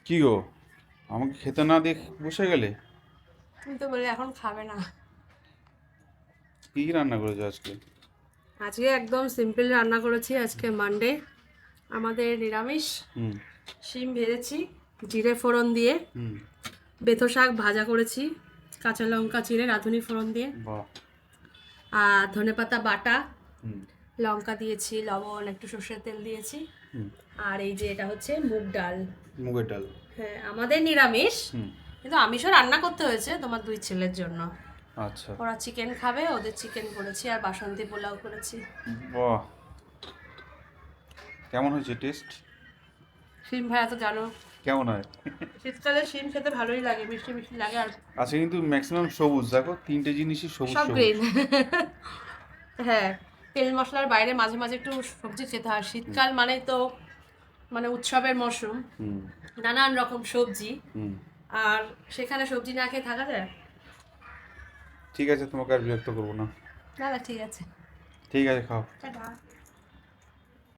কি গো, আমাকে খেতে না দিয়ে বসে গেলে? তুমি তো বললে এখন খাবে না। কি কি রান্না করেছো আজকে? আজকে একদম সিম্পল রান্না করেছি। আজকে মানডে, আমাদের নিরামিষ। হুম। শিম ভেজেছি জিরে ফোড়ন দিয়ে, হুম। বেথো শাক ভাজা করেছি কাঁচা লঙ্কা চিড়ে রাঁধুনি ফোড়ন দিয়ে, বাহ। আর ধনেপাতা বাটা, হুম। লঙ্কা দিয়েছি, লবণ, একটু সর্ষের তেল দিয়েছি। হুম। আর এই যে এটা হচ্ছে মুগ ডাল। মুগের ডাল। হ্যাঁ, আমাদের নিরামিষ, হুম। কিন্তু আমিষও রান্না করতে হয়েছে তোমার দুই ছেলের জন্য। আচ্ছা। ওরা চিকেন খাবে, ওদের চিকেন করেছি, আর বাসন্তী পোলাও করেছি। বাহ, কেমন হয়েছে টেস্ট? শিম ভাজা তো জানো, কেমন হয়? শীতকালে শিম খেতে ভালোই লাগে, মিষ্টি মিষ্টি লাগে। আর আজকে কিন্তু ম্যাক্সিমাম সবুজ, দেখো তিনটে জিনিসই সবুজ সব সবুজ। গ্রিন। হ্যাঁ, তেল মশলার বাইরে মাঝে মাঝে একটু সবজি খেতে হয়। শীতকাল মানেই তো মানে উৎসবের মরশুম, হুম। নানান রকম সবজি। হুম। আর সেখানে সবজি না খেয়ে থাকা যায়? ঠিক আছে, তোমাকে আর বিরক্ত করবো না। না না, ঠিক আছে। ঠিক আছে, খাও। টাটা।